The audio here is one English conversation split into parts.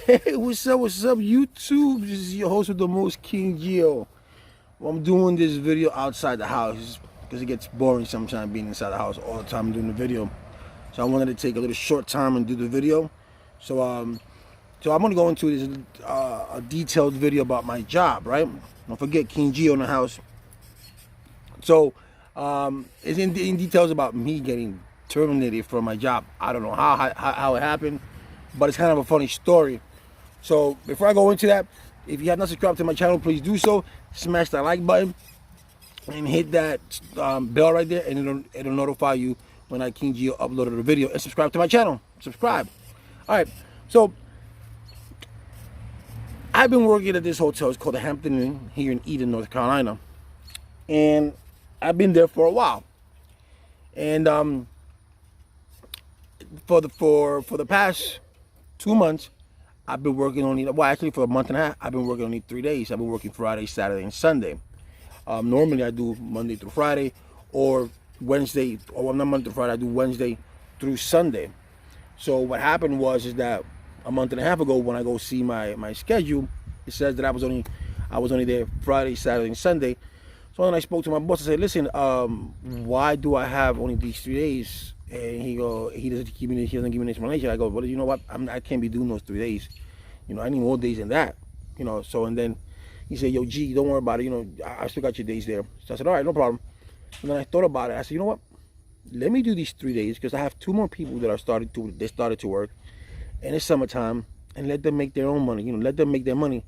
Hey, what's up, YouTube? This is your host with the most, King Geo. Well, I'm doing this video outside the house because it gets boring sometimes being inside the house all the time doing the video. So I wanted to take a little short time and do the video. So I'm gonna go into this a detailed video about my job, right? Don't forget King Geo in the house. So it's in details about me getting terminated from my job. I don't know how it happened, but it's kind of a funny story. So before I go into that, if you have not subscribed to my channel, please do so. Smash that like button and hit that bell right there, and it'll notify you when I King Geo uploaded a video. And subscribe to my channel. Subscribe. All right. So I've been working at this hotel. It's called the Hampton Inn here in Eden, North Carolina, and I've been there for a while. And for the past 2 months, I've been working only, well, actually for a month and a half, I've been working only 3 days. I've been working Friday, Saturday, and Sunday. Normally I do Monday through Friday, or Wednesday, or not Monday through Friday, I do Wednesday through Sunday. So what happened is that a month and a half ago, when I go see my schedule, it says that I was only there Friday, Saturday, and Sunday. So when I spoke to my boss, I said, listen, why do I have only these 3 days? And he doesn't give me an explanation. I go, well, you know what? I can't be doing those 3 days. You know, I need more days than that. You know, so and then he said, yo, G, don't worry about it. You know, I still got your days there. So I said, all right, no problem. And then I thought about it. I said, you know what? Let me do these 3 days because I have 2 more people that started to work, and it's summertime, and let them make their own money. You know, let them make their money.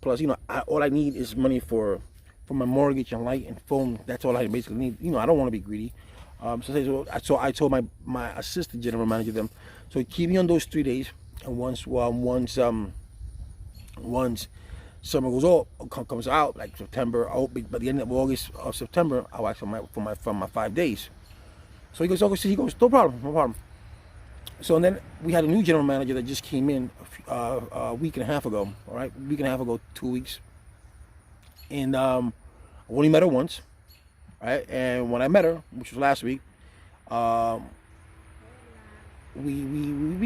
Plus, you know, all I need is money for my mortgage and light and phone. That's all I basically need. You know, I don't want to be greedy. So I told my assistant general manager them, so keep me on those 3 days, and once summer comes out, like September, by the end of August or September, I'll ask for my 5 days. So he goes, okay, so he goes, no problem. So and then we had a new general manager that just came in a week and a half ago. All right, 2 weeks, and I only met her once. Right, and when I met her, which was last week, we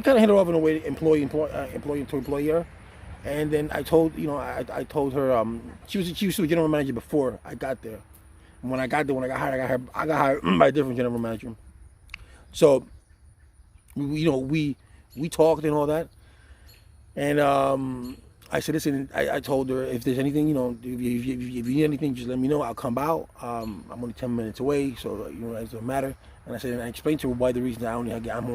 kind of hit her off in a way, employee to employer. And then I told her she was a general manager before I got there. And when I got hired by a different general manager. So we talked and all that, and I said, listen, I told her, if there's anything, you know, if you need anything, just let me know. I'll come out. I'm only 10 minutes away, so, you know, it doesn't matter. And I said, and I explained to her why the reason I'm only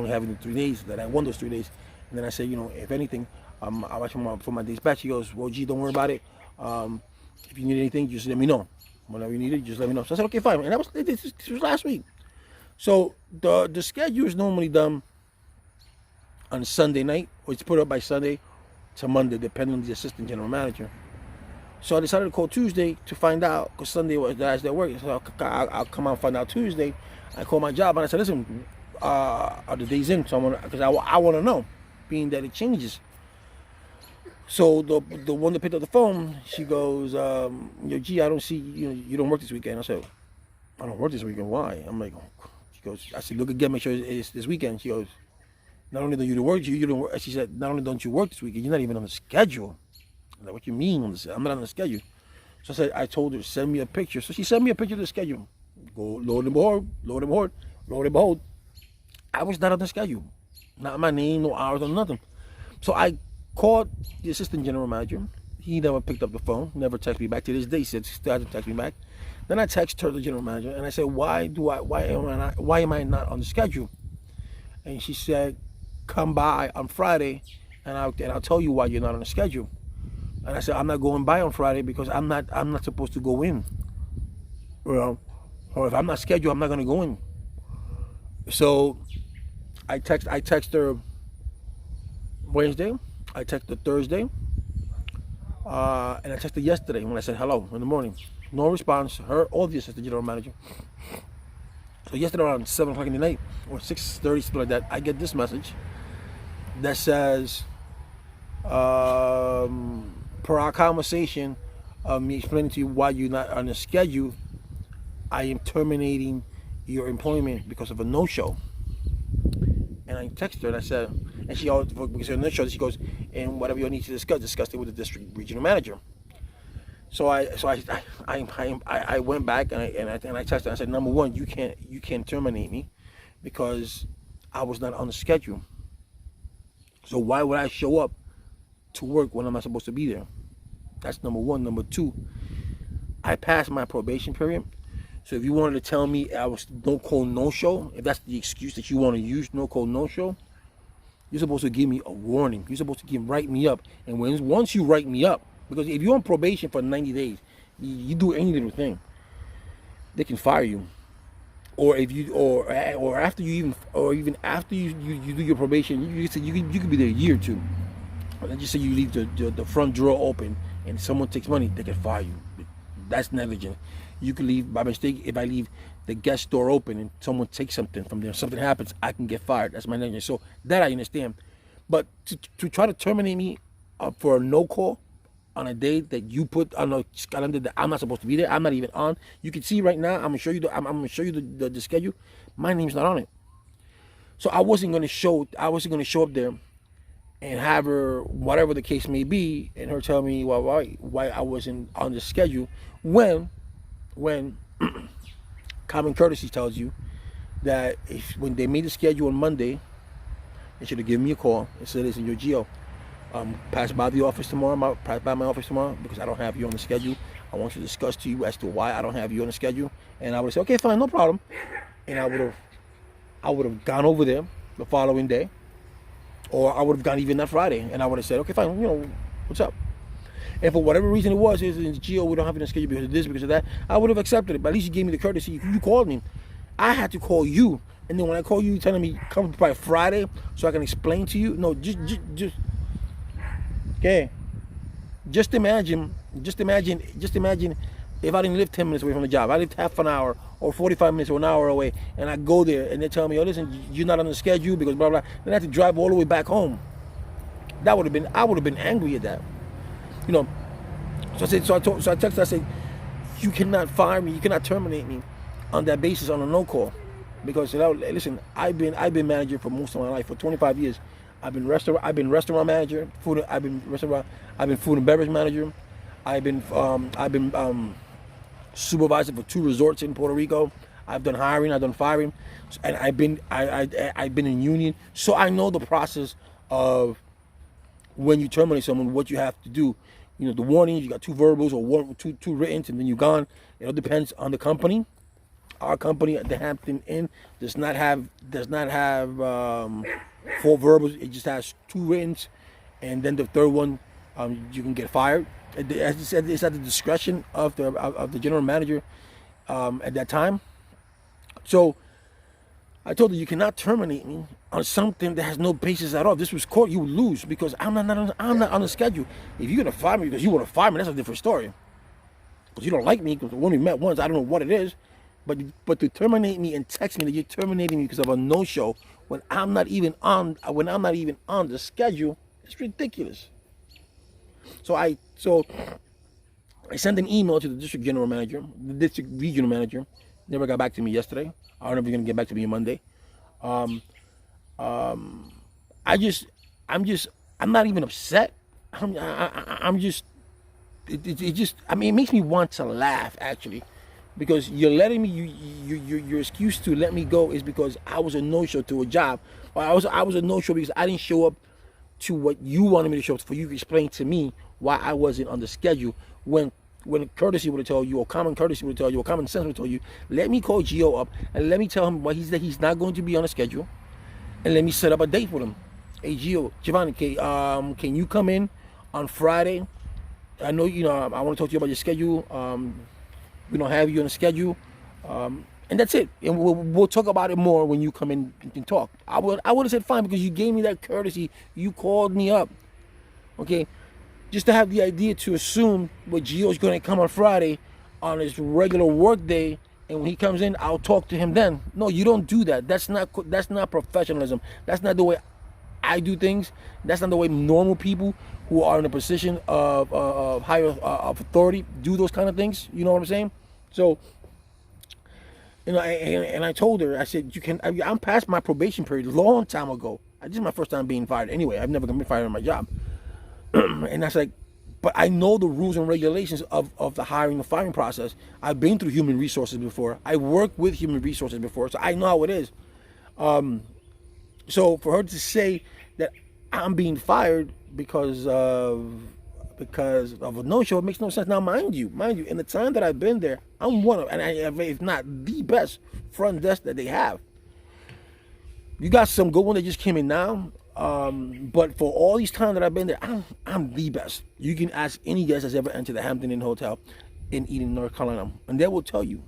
having the 3 days, that I won those 3 days. And then I said, you know, if anything, I'll ask for my dispatch. She goes, well, gee, don't worry about it. If you need anything, just let me know. Whenever you need it, just let me know. So I said, okay, fine. And this was last week. So the schedule is normally done on Sunday night, or it's put up by Sunday to Monday, depending on the assistant general manager. So I decided to call Tuesday to find out, because Sunday was the last day of work. So I'll come out and find out Tuesday. I called my job and I said, listen, are the days in? So I want to know, being that it changes. So the one that picked up the phone, she goes, yo, gee, I don't see, you don't work this weekend. I said, I don't work this weekend. Why? I'm like, she goes, I said, look again, make sure it's this weekend. She goes, not only don't you work, you don't work. She said, not only don't you work this weekend, you're not even on the schedule. I'm like, what you mean? I'm not on the schedule. So I told her, send me a picture. So she sent me a picture of the schedule. Go, Lord and behold, I was not on the schedule. Not my name, no hours, or nothing. So I called the assistant general manager. He never picked up the phone, never texted me back. To this day, he said, still hasn't texted me back. Then I texted her, the general manager, and I said, why am I not on the schedule? And she said, come by on Friday, and I'll tell you why you're not on the schedule. And I said, I'm not going by on Friday because I'm not supposed to go in. Well, or if I'm not scheduled, I'm not going to go in. So I text her Wednesday, I texted her Thursday, and I texted her yesterday when I said hello in the morning. No response, her or the assistant general manager. So yesterday around 7 o'clock in the night, or 6:30, something like that, I get this message that says, per our conversation, me explaining to you why you're not on the schedule, I am terminating your employment because of a no-show. And I texted her and I said, and she always, because of a no-show, she goes, and whatever you need to discuss it with the district regional manager. So I went back and I texted her. I said, number one, you can't terminate me because I was not on the schedule. So why would I show up to work when I'm not supposed to be there? That's number one. Number two, I passed my probation period. So if you wanted to tell me I was no call, no show, if that's the excuse that you want to use, no call, no show, you're supposed to give me a warning. You're supposed to write me up. And once you write me up, because if you're on probation for 90 days, you do any little thing, they can fire you. Or if you or after you even after you do your probation, you could be there a year or two. Let's just say you leave the front drawer open and someone takes money, they can fire you. That's negligent. You can leave by mistake. If I leave the guest door open and someone takes something from there, something happens, I can get fired. That's my negligence. So that I understand. But to try to terminate me for a no call on a day that you put on a calendar that I'm not supposed to be there, I'm not even on. You can see right now. I'm gonna show you the schedule. My name's not on it. So I wasn't gonna show up there and have her, whatever the case may be, and her tell me why I wasn't on the schedule when common courtesy tells you that when they made the schedule on Monday, they should have given me a call and said, listen, your Gio, pass by my office tomorrow because I don't have you on the schedule. I want to discuss to you as to why I don't have you on the schedule. And I would have said, okay, fine, no problem. And I would have gone over there the following day, or I would have gone even that Friday, and I would have said, okay, fine, what's up? And for whatever reason it was, Gio, we don't have it on the schedule because of this, because of that, I would have accepted it. But at least you gave me the courtesy. You called me. I had to call you. And then when I call you, telling me come by Friday so I can explain to you. No, just okay. Just imagine if I didn't live 10 minutes away from the job. I lived half an hour or 45 minutes or an hour away, and I go there and they tell me, oh, listen, you're not on the schedule because blah, blah. Then I have to drive all the way back home. I would have been angry at that. So I texted her, I said, you cannot fire me, you cannot terminate me on that basis on a no call. Because listen, I've been manager for most of my life, for 25 years. I've been restaurant manager, I've been food and beverage manager. I've been supervisor for 2 resorts in Puerto Rico. I've done hiring, I've done firing, and I've been in union, so I know the process of when you terminate someone, what you have to do. The warning, you got 2 verbals or two written, and then you're gone. It all depends on the company. Our company at the Hampton Inn does not have 4 verbals. It just has 2 written, and then the third one, you can get fired. As I said, it's at the discretion of the general manager at that time. So I told her, you cannot terminate me on something that has no basis at all. If this was court, you would lose because I'm not on the schedule. If you're gonna fire me because you want to fire me, that's a different story. Because you don't like me, because we only met once, I don't know what it is. But to terminate me and text me that you're terminating me because of a no-show when I'm not even on the schedule, it's ridiculous. So I sent an email to the district general manager, the district regional manager. Never got back to me yesterday. I don't know if you're gonna get back to me on Monday. I'm not even upset. It makes me want to laugh actually, because you're letting me. Your excuse to let me go is because I was a no-show to a job, or I was a no-show because I didn't show up to what you wanted me to show up for. You to explain to me why I wasn't on the schedule when courtesy would have told you, or common courtesy would have told you, or common sense would have told you, let me call Gio up and let me tell him why he's not going to be on the schedule, and let me set up a date with him. Hey Gio, Giovanni, can you come in on Friday? I know I want to talk to you about your schedule. We don't have you on the schedule, and that's it. And we'll talk about it more when you come in and talk. I would have said fine because you gave me that courtesy. You called me up, okay? Just to have the idea to assume what Gio's going to come on Friday on his regular work day, and when he comes in, I'll talk to him then. No, you don't do that. That's not professionalism. That's not the way I do things. That's not the way normal people who are in a position of higher of authority do those kind of things. You know what I'm saying? So, and I told her, I said, I'm past my probation period a long time ago. This is my first time being fired anyway. I've never been fired on my job. And that's like, but I know the rules and regulations of the hiring and firing process. I've been through human resources before. I worked with human resources before, so I know how it is. So for her to say that I'm being fired because of a no-show, it makes no sense. Now, mind you, in the time that I've been there, I'm one of, and if not the best front desk that they have. You got some good one that just came in now, but for all these times that I've been there, I'm the best. You can ask any guest that's ever entered the Hampton Inn Hotel in Eden, North Carolina, and they will tell you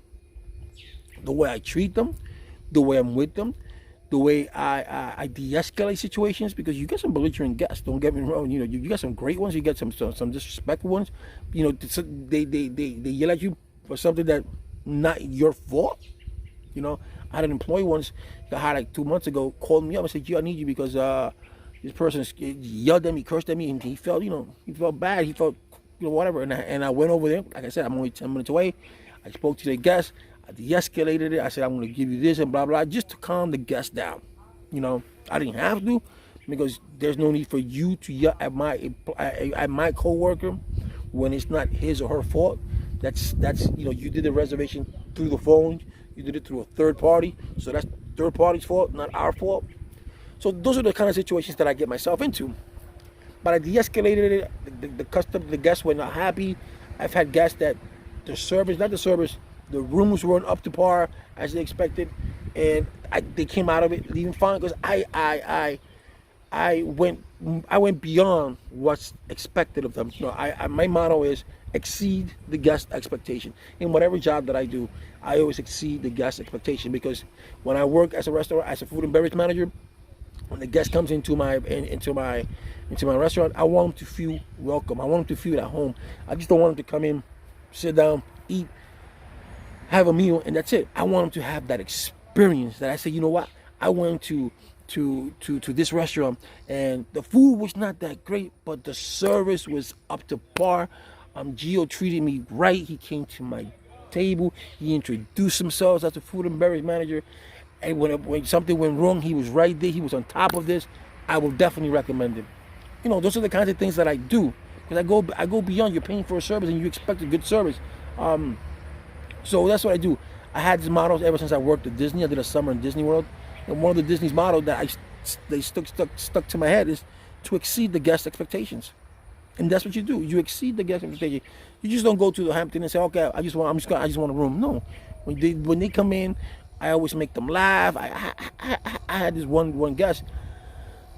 the way I treat them, the way I'm with them, the way I de-escalate situations, because you get some belligerent guests. Don't get me wrong. You got some great ones. You get some disrespectful ones. They yell at you for something that not your fault. I had an employee once that I had like 2 months ago called me up and said, "I need you because this person yelled at me, cursed at me, and he felt bad. He felt whatever." And I went over there. Like I said, I'm only 10 minutes away. I spoke to the guest. I de-escalated it. I said, "I'm going to give you this and blah, blah," just to calm the guest down. I didn't have to, because there's no need for you to yell at my coworker when it's not his or her fault. That's you did the reservation through the phone. You did it through a third party, so that's third party's fault, not our fault. So those are the kind of situations that I get myself into. But I de-escalated it. The guests were not happy. I've had guests that the rooms weren't up to par as they expected, and they came out of it leaving fine, because I went beyond what's expected of them. My motto is exceed the guest expectation. In whatever job that I do, I always exceed the guest expectation, because when I work as a restaurant, as a food and beverage manager, when the guest comes into my restaurant, I want them to feel welcome. I want them to feel at home. I just don't want them to come in, sit down, eat, have a meal, and that's it. I want them to have that experience that I say, you know what, I went to this restaurant and the food was not that great, but the service was up to par. Gio treated me right. He came to my table. He introduced himself as a food and beverage manager. And when something went wrong, he was right there. He was on top of this. I will definitely recommend it. Those are the kinds of things that I do, because I go beyond. You're paying for a service and you expect a good service. So that's what I do. I had these models ever since I worked at Disney. I did a summer in Disney World, and one of the Disney's models that they stuck to my head is to exceed the guest expectations. And that's what you do. You exceed the guest expectation. You just don't go to the Hampton and say, "Okay, I just want a room." No, when they come in, I always make them laugh. I had this one guest.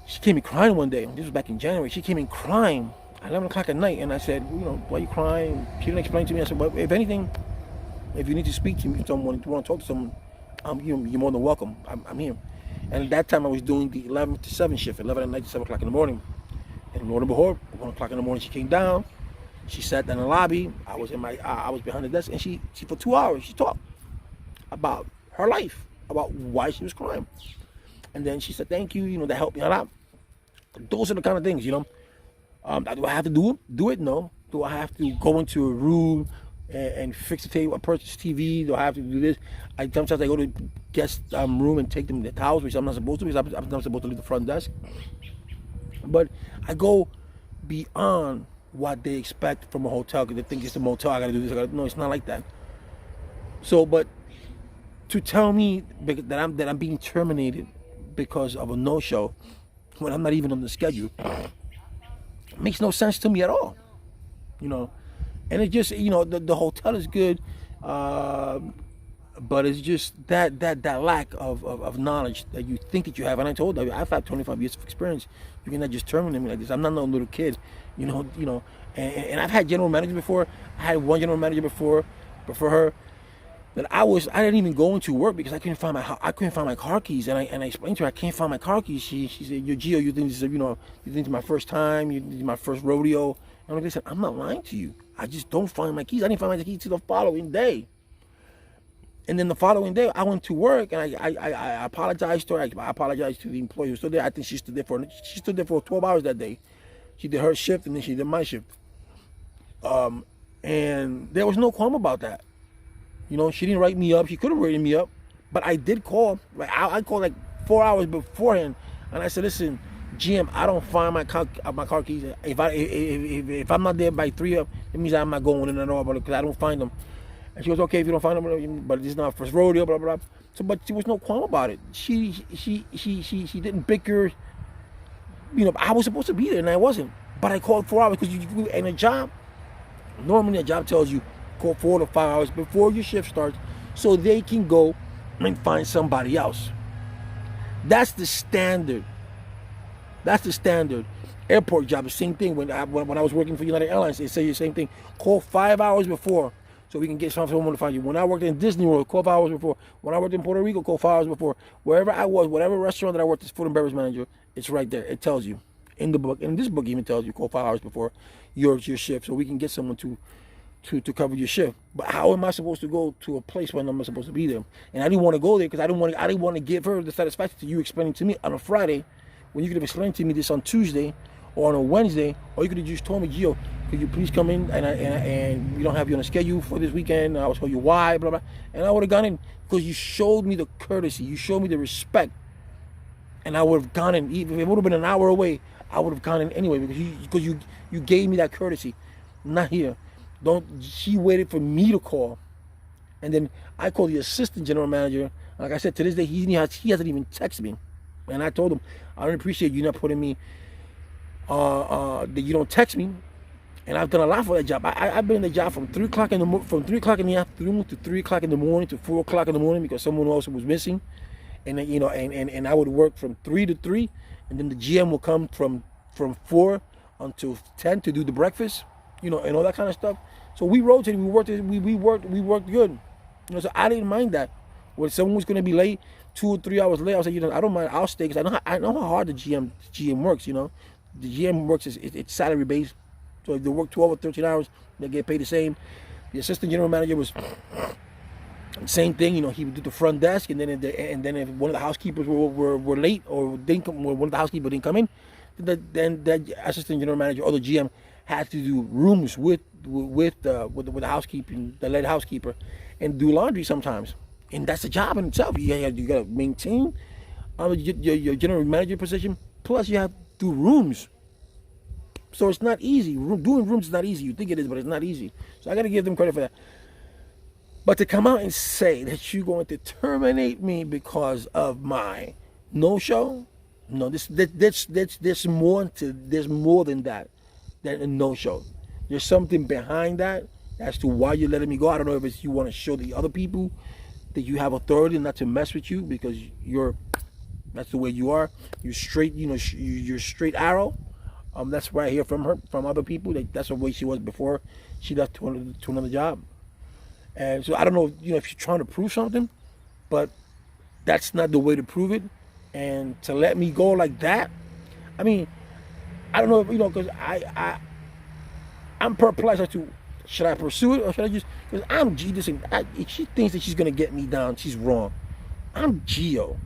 She came in crying one day. This was back in January. She came in crying at 11 o'clock at night, and I said, "Why are you crying?" She didn't explain to me. I said, "Well, if anything, if you need to speak to me, someone, if you want to talk to someone, you're more than welcome. I'm here." And at that time, I was doing the 11 to 7 shift, 11 at night to 7 o'clock in the morning. And Lord and behold, 1 o'clock in the morning, she came down. She sat down in the lobby. I was behind the desk, and she for 2 hours she talked about her life, about why she was crying, and then she said, "Thank you. That helped me a lot." Those are the kind of things, do I have to do it? No. Do I have to go into a room and fix the table, purchase TV? Do I have to do this? Sometimes I go to guest room and take them the towels, which I'm not supposed to, because I'm not supposed to leave the front desk. But I go beyond what they expect from a hotel, because they think it's a motel. I gotta do this. No, it's not like that. So, but to tell me that I'm being terminated because of a no-show when I'm not even on the schedule makes no sense to me at all. And it just, the hotel is good, but it's just that lack of knowledge that you think that you have. And I told you, I've had 25 years of experience. You cannot just terminate me like this. I'm not no little kid, and I've had general managers before. I had one general manager before her, that I didn't even go into work because I couldn't find my car keys, and I explained to her I can't find my car keys. She said, "Yo, Gio, you think this is my first time? This is my first rodeo?" And I'm like, "Listen, I'm not lying to you. I just don't find my keys. I didn't find my keys till the following day." And then the following day, I went to work, and I apologized to her. I apologized to the employee who stood there. I think she stood there for 12 hours that day. She did her shift, and then she did my shift. And there was no qualm about that. She didn't write me up. She could have written me up, but I did call. I called like 4 hours beforehand, and I said, "Listen, GM, I don't find my car keys. If I'm not there by 3 up, it means I'm not going in at all, because I don't find them. And she goes, okay, if you don't find them, but this is not our first rodeo, blah blah blah. So, but there was no qualm about it. She didn't bicker. I was supposed to be there and I wasn't. But I called 4 hours because you in a job. Normally, a job tells you call 4 to 5 hours before your shift starts, so they can go and find somebody else. That's the standard. That's the standard. Airport job, the same thing. When I was working for United Airlines, they say the same thing. Call 5 hours before so we can get someone to find you. When I worked in Disney World, call 5 hours before. When I worked in Puerto Rico, call 5 hours before. Wherever I was, whatever restaurant that I worked as food and beverage manager, it's right there. It tells you in the book. And this book even tells you call 5 hours before your shift so we can get someone to cover your shift. But how am I supposed to go to a place when I'm not supposed to be there? And I didn't want to go there because I didn't want to give her the satisfaction to you explaining to me on a Friday, when you could have explained to me this on Tuesday or on a Wednesday, or you could have just told me, Gio, could you please come in and we don't have you on a schedule for this weekend. I will tell you why, blah blah. And I would have gone in because you showed me the courtesy, you showed me the respect, and I would have gone in. Even if it would have been an hour away, I would have gone in anyway because you gave me that courtesy. Not here. She waited for me to call, and then I called the assistant general manager. Like I said, to this day, he hasn't even texted me. And I told him, I don't appreciate you not putting me, that you don't text me. And I've done a lot for that job. I've been in the job from 3 o'clock in the afternoon to 3 o'clock in the morning to 4 o'clock in the morning because someone else was missing. And then, and I would work from 3 to 3, and then the GM will come from 4 until 10 to do the breakfast, and all that kind of stuff. So we rotated, we worked good. So I didn't mind that. When someone was going to be late, 2 or 3 hours late, I was like, I don't mind. I'll stay because I know how hard the GM works. The GM works it's salary based. So if they work 12 or 13 hours, they get paid the same. The assistant general manager was same thing. He would do the front desk, and then if one of the housekeepers were late or didn't come, one of the housekeepers didn't come in, then the assistant general manager or the GM had to do rooms with the housekeeping, the lead housekeeper, and do laundry sometimes. And that's a job in itself. You got to maintain your general manager position, plus you have to do rooms. So it's not easy. Doing rooms is not easy. You think it is, but it's not easy. So I got to give them credit for that. But to come out and say that you're going to terminate me because of my no-show, no, there's more than that, than a no-show. There's something behind that as to why you're letting me go. I don't know if it's you want to show the other people that you have authority not to mess with you because that's the way you are. You're straight, you're straight arrow. That's what I hear from other people. That's the way she was before she left to another job. And so I don't know, if she's trying to prove something, but that's not the way to prove it. And to let me go like that, I mean, I don't know, because I'm perplexed as to should I pursue it or should I just? Because I'm G. If she thinks that she's gonna get me down, she's wrong. I'm Gio,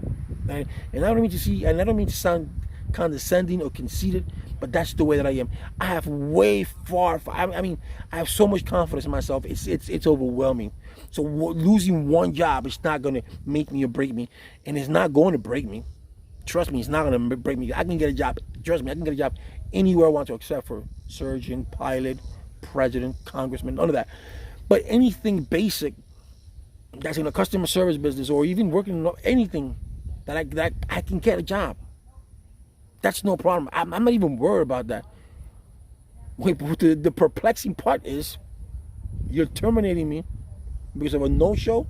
and I don't mean to sound condescending or conceited, but that's the way that I am. I have I have so much confidence in myself. It's overwhelming. So losing one job is not gonna make me or break me, and it's not going to break me. Trust me, it's not gonna break me. I can get a job. Trust me, I can get a job anywhere I want to, except for surgeon, pilot, president, congressman, none of that. But anything basic that's in a customer service business or even working in anything that I can get a job. That's no problem. I'm not even worried about that. Wait, but the perplexing part is you're terminating me because of a no-show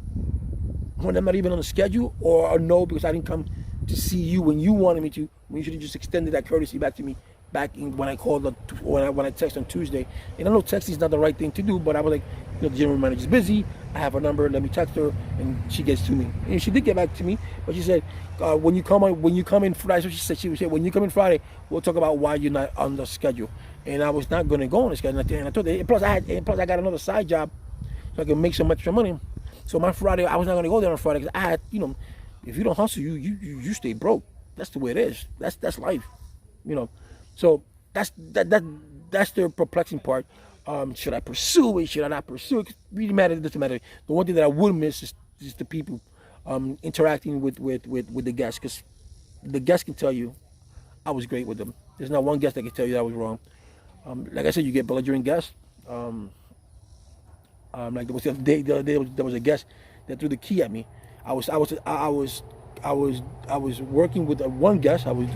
when I'm not even on the schedule, or a no because I didn't come to see you when you wanted me to, when you should have just extended that courtesy back to me when I called, when I text on Tuesday. And I know texting is not the right thing to do, but I was like, the general manager's busy, I have her number, let me text her, and she gets to me. And she did get back to me, but she said, when you come in Friday, so she said, when you come in Friday, we'll talk about why you're not on the schedule. And I was not going to go on the schedule. And I told her, and plus I got another side job, so I can make some extra money. So my Friday, I was not going to go there on Friday because I had, if you don't hustle, you stay broke. That's the way it is. That's life, So that's the perplexing part. Should I pursue it? Should I not pursue it? It really matters. It doesn't matter. The one thing that I would miss is the people interacting with the guests, because the guests can tell you I was great with them. There's not one guest that can tell you that I was wrong. Like I said, you get belligerent guests. Like there was the other day, there was a guest that threw the key at me. I was working with one guest. I was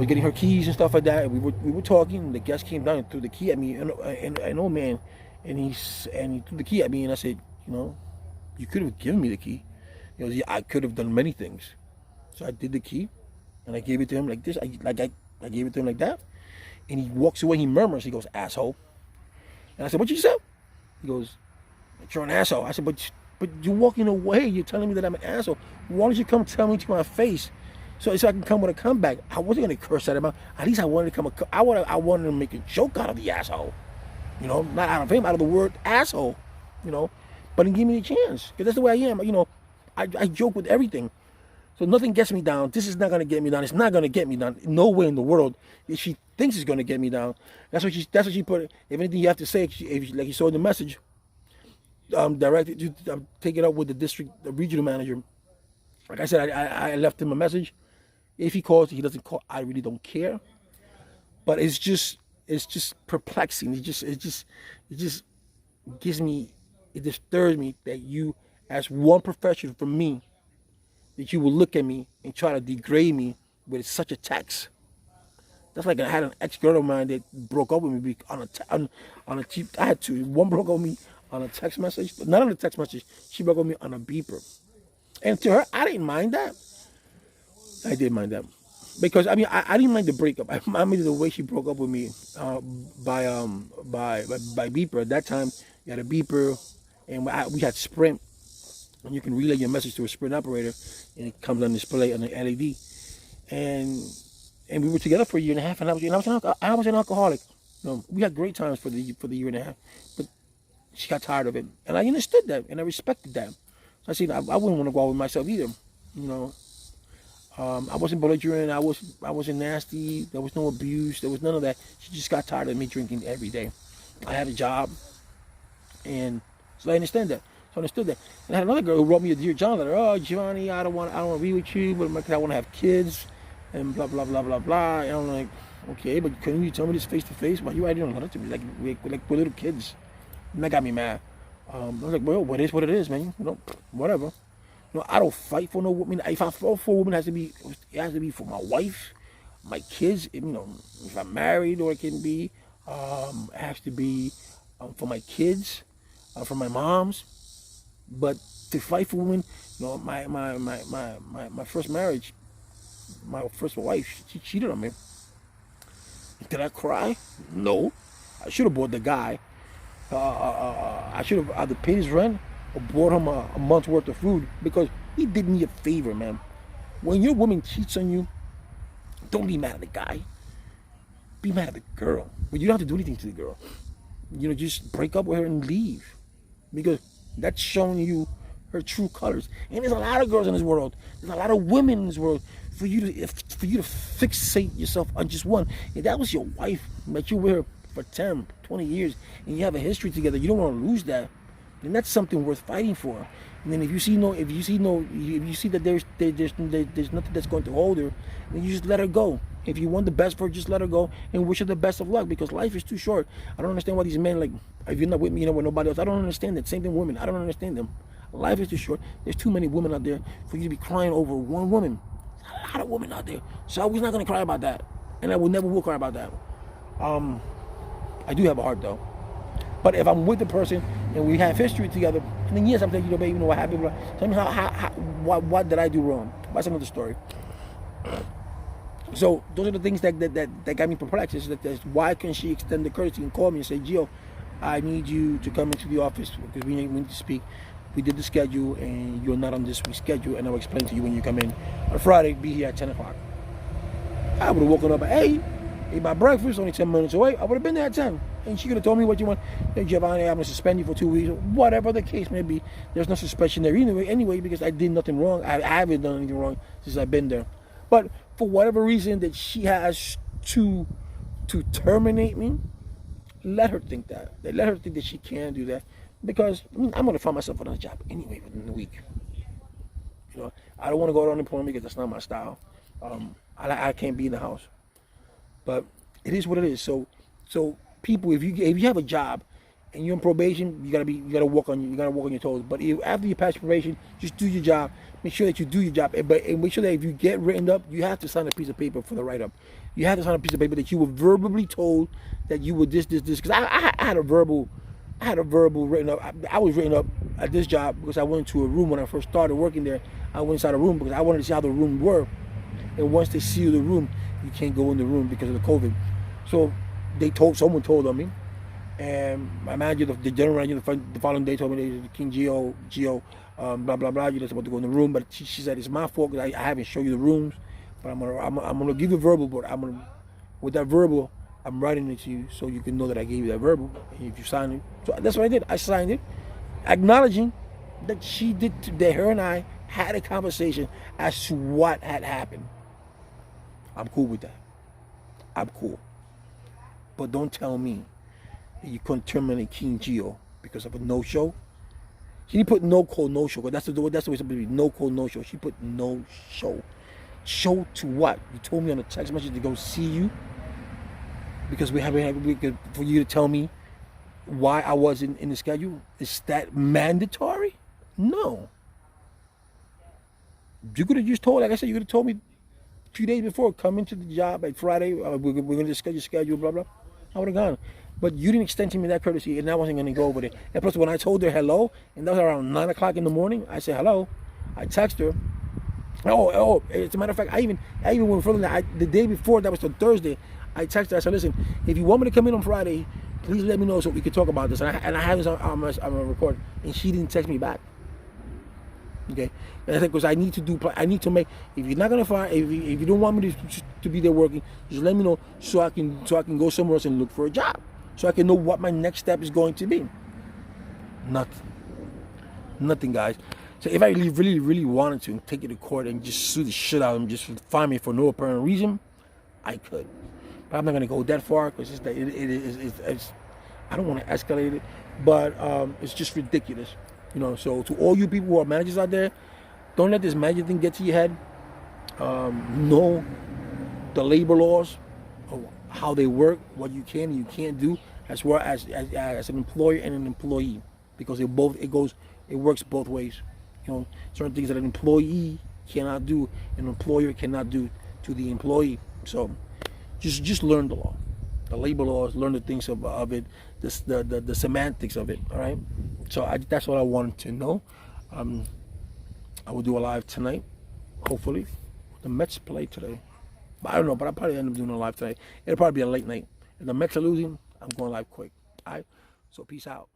getting her keys and stuff like that. And we were talking. And the guest came down and threw the key at me. And an old man, and he threw the key at me. And I said, you could have given me the key. He goes, yeah, I could have done many things. So I did the key, and I gave it to him like this. I gave it to him like that. And he walks away. He murmurs. He goes, asshole. And I said, what you said? He goes, you're an asshole. I said, but you're walking away. You're telling me that I'm an asshole. Why don't you come tell me to my face, so I can come with a comeback? I wasn't gonna curse at him. At least I wanted to I wanted to make a joke out of the asshole. Not out of him, out of the word asshole. But he gave me the chance, because that's the way I am. I joke with everything. So nothing gets me down. This is not going to get me down. It's not going to get me down. No way in the world. If she thinks it's going to get me down, that's what she put. If anything you have to say, like you saw in the message, directed to take it up with the regional manager. Like I said, I left him a message. If he calls, he doesn't call. I really don't care. But it's just perplexing. It just disturbs me that you, as one professional from me, that you will look at me and try to degrade me with such attacks. That's like I had an ex-girl of mine that broke up with me on a cheap. I had two. One broke up with me on a text message, but not on a text message. She broke up with me on a beeper. And to her, I didn't mind that. I did mind that. Because, I didn't mind the breakup. I mean, the way she broke up with me by beeper. At that time, you had a beeper, and we had Sprint. And you can relay your message to a Sprint operator, and it comes on display on the LED. And we were together for a year and a half, and I was an alcoholic. We had great times for the year and a half, but she got tired of it, and I understood that, and I respected that. So I said I wouldn't want to go out with myself either. I wasn't belligerent. I wasn't nasty. There was no abuse. There was none of that. She just got tired of me drinking every day. I had a job, and so I understand that. So I understood that. And I had another girl who wrote me a Dear John letter. Oh, Giovanni, I don't want to be with you, but I want to have kids, and blah blah blah blah blah. And I'm like, okay, but couldn't you tell me this face to face? Why you writing a letter to me like we're little kids? And that got me mad. I was like, well, it is what it is, man. Whatever. I don't fight for no woman. If I fall for a woman, it has to be for my wife, my kids. If I'm married, or it can be, it has to be for my kids, for my moms. But to fight for women, my first marriage, my first wife, she cheated on me. Did I cry? No. I should have bought the guy. I should have either paid his rent or bought him a month's worth of food, because he did me a favor, man. When your woman cheats on you, don't be mad at the guy. Be mad at the girl. But you don't have to do anything to the girl. Just break up with her and leave, because that's showing you her true colors. And there's a lot of girls in this world. There's a lot of women in this world. For you to fixate yourself on just one. If that was your wife, that you were with her for 10, 20 years, and you have a history together, you don't want to lose that. Then that's something worth fighting for. And then if you see that there's nothing that's going to hold her, then you just let her go. If you want the best for her, just let her go and wish her the best of luck, because life is too short. I don't understand why these men, like, if you're not with me, with nobody else. I don't understand that. Same thing with women. I don't understand them. Life is too short. There's too many women out there for you to be crying over one woman. There's a lot of women out there. So I was not going to cry about that. And I will cry about that. I do have a heart, though. But if I'm with the person and we have history together, and then yes, I'm saying, baby, what happened? Tell me what did I do wrong? That's another story. So those are the things that got me perplexed. Is that why can't she extend the courtesy and call me and say, Gio, I need you to come into the office because we need to speak. We did the schedule and you're not on this week's schedule, and I'll explain to you when you come in on Friday. Be here at 10 o'clock. I would have woken up at 8, ate my breakfast, only 10 minutes away. I would have been there at 10. And she could have told me what you want. Hey, Giovanni, I'm going to suspend you for 2 weeks. Whatever the case may be. There's no suspension there anyway, because I did nothing wrong. I haven't done anything wrong since I've been there. But for whatever reason that she has to terminate me, let her think that. Let her think that she can do that. Because I'm going to find myself another job anyway within the week. I don't want to go to unemployment because that's not my style. I can't be in the house. But it is what it is. So people, if you have a job and you're on probation, you gotta walk on your toes. But after you pass probation, just do your job. Make sure that you do your job, and make sure that if you get written up, you have to sign a piece of paper for the write up. You have to sign a piece of paper that you were verbally told that you were this. Because I had a verbal written up. I was written up at this job because I went into a room when I first started working there. I went inside a room because I wanted to see how the room worked. And once they seal the room, you can't go in the room because of the COVID. So someone told on me, and my manager, the general manager, the following day told me, King Gio, blah blah blah. You're not supposed to go in the room, but she said it's my fault because I haven't shown you the rooms. But I'm gonna give you a verbal, but with that verbal, I'm writing it to you so you can know that I gave you that verbal. And if you sign it, so that's what I did. I signed it, acknowledging that that her and I had a conversation as to what had happened. I'm cool with that. I'm cool. But don't tell me that you couldn't terminate King Gio because of a no-show. She didn't put no-call, no-show. That's the way it's supposed to be. No-call, no-show. She put no-show. Show to what? You told me on a text message to go see you because for you to tell me why I wasn't in the schedule. Is that mandatory? No. You could have just told, like I said, you could have told me 2 days before, come into the job like Friday, we're going to discuss your schedule, blah, blah. I would have gone. But you didn't extend to me that courtesy, and I wasn't going to go over there. And plus, when I told her hello, and that was around 9 o'clock in the morning, I said hello. I text her. Oh, as a matter of fact, I even went further than that. The day before, that was the Thursday, I texted her. I said, listen, if you want me to come in on Friday, please let me know so we can talk about this. And I have this on a record, and she didn't text me back. Okay, and I think because I need to make. If you're not gonna fire, if you don't want me to be there working, just let me know so I can go somewhere else and look for a job, so I can know what my next step is going to be. Nothing, guys. So if I really wanted to take it to court and just sue the shit out of them, just fine me for no apparent reason, I could. But I'm not gonna go that far because it's I don't want to escalate it, but it's just ridiculous. So to all you people who are managers out there, don't let this manager thing get to your head. Know the labor laws, how they work, what you can and you can't do, as well as an employer and an employee, because it works both ways. Certain things that an employee cannot do, an employer cannot do to the employee. So just learn the law, the labor laws, learn the things of it, the semantics of it. All right. So that's what I wanted to know. I will do a live tonight, hopefully. The Mets play today, but I don't know. But I'll probably end up doing a live tonight. It'll probably be a late night. If the Mets are losing, I'm going live quick. All right. So peace out.